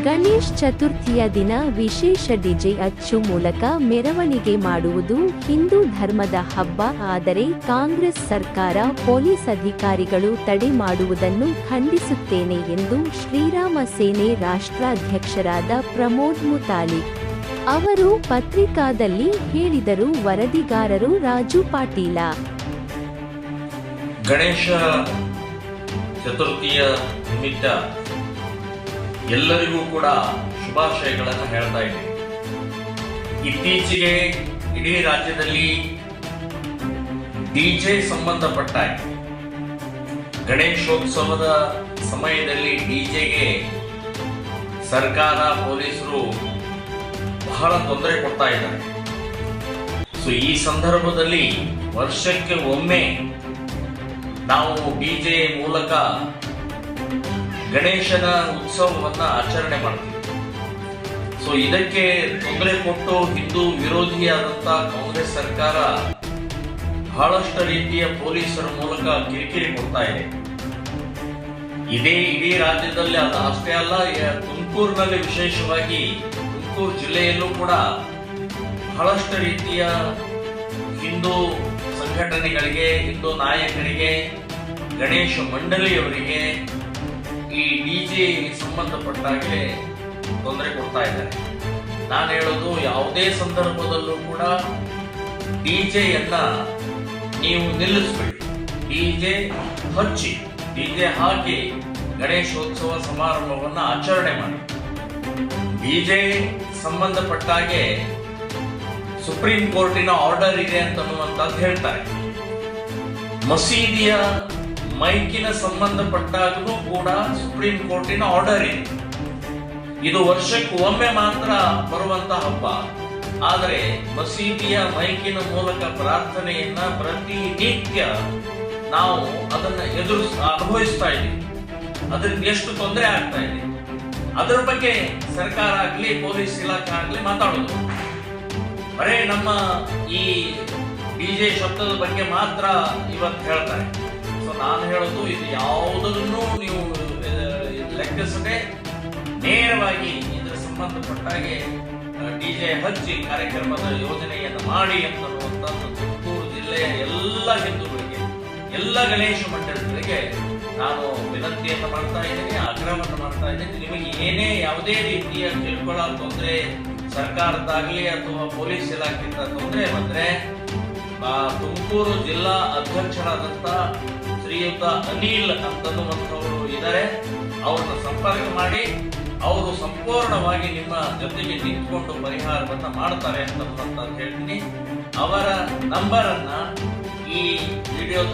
ಗಣೇಶ್ ಚತುರ್ಥಿಯ ದಿನ ವಿಶೇಷ ಡಿಜೆ ಅಚ್ಚು ಮೂಲಕ ಮೆರವಣಿಗೆ ಮಾಡುವುದು ಹಿಂದೂ ಧರ್ಮದ ಹಬ್ಬ. ಆದರೆ ಕಾಂಗ್ರೆಸ್ ಸರ್ಕಾರ, ಪೊಲೀಸ್ ಅಧಿಕಾರಿಗಳು ತಡೆ ಮಾಡುವುದನ್ನು ಖಂಡಿಸುತ್ತೇನೆ ಎಂದು ಶ್ರೀರಾಮ ಸೇನೆ ರಾಷ್ಟ್ರಾಧ್ಯಕ್ಷರಾದ ಪ್ರಮೋದ್ ಮುತಾಲಿಕ್ ಅವರು ಪತ್ರಿಕಾದಲ್ಲಿ ಹೇಳಿದರು. ವರದಿಗಾರರು ರಾಜು ಪಾಟೀಲ. ಗಣೇಶ ಚತುರ್ಥಿಯ ನಿಮಿತ್ತ ಎಲ್ಲರಿಗೂ ಕೂಡ ಶುಭಾಶಯಗಳನ್ನು ಹೇಳ್ತಾ ಇದ್ದೇನೆ. ಇತ್ತೀಚೆಗೆ ಇಡೀ ರಾಜ್ಯದಲ್ಲಿ ಡಿಜೆ ಸಂಬಂಧಪಟ್ಟ ಗಣೇಶೋತ್ಸವದ ಸಮಯದಲ್ಲಿ ಡಿಜೆಗೆ ಸರ್ಕಾರ, ಪೊಲೀಸರು ಬಹಳ ತೊಂದರೆ ಕೊಡ್ತಾ ಇದ್ದಾರೆ. ಈ ಸಂದರ್ಭದಲ್ಲಿ ವರ್ಷಕ್ಕೆ ಒಮ್ಮೆ ನಾವು ಡಿಜೆ ಮೂಲಕ ಗಣೇಶನ ಉತ್ಸವವನ್ನ ಆಚರಣೆ ಮಾಡ್ತೀವಿ. ಇದಕ್ಕೆ ತೊಂದರೆ ಕೊಟ್ಟು ಹಿಂದೂ ವಿರೋಧಿಯಾದಂತ ಕಾಂಗ್ರೆಸ್ ಸರ್ಕಾರ ಬಹಳಷ್ಟು ರೀತಿಯ ಪೊಲೀಸರ ಮೂಲಕ ಕಿರಿಕಿರಿ ಕೊಡ್ತಾ ಇದೆ. ಇಡೀ ರಾಜ್ಯದಲ್ಲಿ ಅದು ಅಷ್ಟೇ ಅಲ್ಲ, ತುಮಕೂರಿನಲ್ಲಿ ವಿಶೇಷವಾಗಿ ತುಮಕೂರು ಜಿಲ್ಲೆಯಲ್ಲೂ ಕೂಡ ಬಹಳಷ್ಟು ರೀತಿಯ ಹಿಂದೂ ಸಂಘಟನೆಗಳಿಗೆ, ಹಿಂದೂ ನಾಯಕರಿಗೆ, ಗಣೇಶ ಮಂಡಳಿಯವರಿಗೆ ಈ ಡಿಜೆ ಸಂಬಂಧಪಟ್ಟಾಗೆ ತೊಂದರೆ ಕೊಡ್ತಾ ಇದ್ದಾರೆ. ನಾನು ಹೇಳೋದು, ಯಾವುದೇ ಸಂದರ್ಭದಲ್ಲೂ ಕೂಡ ಡಿಜೆಯನ್ನ ನೀವು ನಿಲ್ಲಿಸಬೇಡಿ. ಡಿಜೆ ಹಚ್ಚಿ, ಡಿಜೆ ಹಾಕಿ ಗಣೇಶೋತ್ಸವ ಸಮಾರಂಭವನ್ನ ಆಚರಣೆ ಮಾಡಿ. ಡಿಜೆ ಸಂಬಂಧಪಟ್ಟಾಗೆ ಸುಪ್ರೀಂ ಕೋರ್ಟಿನ ಆರ್ಡರ್ ಇದೆ ಅಂತನ್ನುವಂಥದ್ದು ಹೇಳ್ತಾರೆ. ಮಸೀದಿಯ ಮೈಕಿನ ಸಂಬಂಧಪಟ್ಟಾಗೂ ಕೂಡ ಸುಪ್ರೀಂ ಕೋರ್ಟಿನ ಆರ್ಡರ್ ಇದೆ. ಇದು ವರ್ಷಕ್ಕೆ ಒಮ್ಮೆ ಮಾತ್ರ ಬರುವಂತ ಹಬ್ಬ. ಆದರೆ ಮಸೀದಿಯ ಮೈಕಿನ ಮೂಲಕ ಪ್ರಾರ್ಥನೆಯನ್ನ ಪ್ರತಿನಿತ್ಯ ನಾವು ಅದನ್ನ ಅನುಭವಿಸ್ತಾ ಇದ್ದೀವಿ. ಅದರಿಂದ ಎಷ್ಟು ತೊಂದರೆ ಆಗ್ತಾ ಇದೆ, ಅದರ ಬಗ್ಗೆ ಸರ್ಕಾರ ಆಗ್ಲಿ, ಪೊಲೀಸ್ ಇಲಾಖೆ ಆಗ್ಲಿ ಮಾತಾಡೋದು. ಬರೇ ನಮ್ಮ ಈ ಡಿಜೆ ಶಬ್ದದ ಬಗ್ಗೆ ಮಾತ್ರ ಇವತ್ತು ಹೇಳ್ತಾರೆ. ನಾನು ಹೇಳೋದು, ಇದು ಯಾವುದನ್ನು ನೀವು ಲೆಕ್ಕಿಸದೆ ನೇರವಾಗಿ ಇದರ ಸಂಬಂಧಪಟ್ಟಾಗೆ ಡಿಜೆ ಹಚ್ಚಿ ಕಾರ್ಯಕ್ರಮದ ಯೋಜನೆಯನ್ನು ಮಾಡಿ ಅಂತನ್ನುವಂಥದ್ದು ತುಮಕೂರು ಜಿಲ್ಲೆಯ ಎಲ್ಲ ಹಿಂದೂಗಳಿಗೆ, ಎಲ್ಲ ಗಣೇಶ ಮಂಡಳಿಗಳಿಗೆ ನಾನು ವಿನಂತಿಯನ್ನು ಮಾಡ್ತಾ ಇದ್ದೇನೆ, ಆಗ್ರಹವನ್ನು ಮಾಡ್ತಾ ಇದ್ದೇನೆ. ನಿಮಗೆ ಏನೇ ಯಾವುದೇ ರೀತಿಯ ಕಿರುಕುಳ, ತೊಂದರೆ ಸರ್ಕಾರದಾಗಲಿ ಅಥವಾ ಪೊಲೀಸ್ ಇಲಾಖೆಯಿಂದ ತೊಂದರೆ ಬಂದ್ರೆ ತುಮಕೂರು ಜಿಲ್ಲಾ ಅಧ್ಯಕ್ಷರಾದಂತ ಶ್ರೀಯುತ ಅನಿಲ್ ಅಂತನ್ನುವಂಥವರು ಇದ್ದಾರೆ, ಅವ್ರನ್ನ ಸಂಪರ್ಕ ಮಾಡಿ ಅವರು ಸಂಪೂರ್ಣವಾಗಿ ನಿಮ್ಮ ಜೊತೆಗೆ ನಿಂತ್ಕೊಂಡು ಪರಿಹಾರವನ್ನ ಮಾಡ್ತಾರೆ ಅಂತ ಹೇಳ್ತೀನಿ. ಅವರ ನಂಬರ್ ಅನ್ನ ಈ ವಿಡಿಯೋದ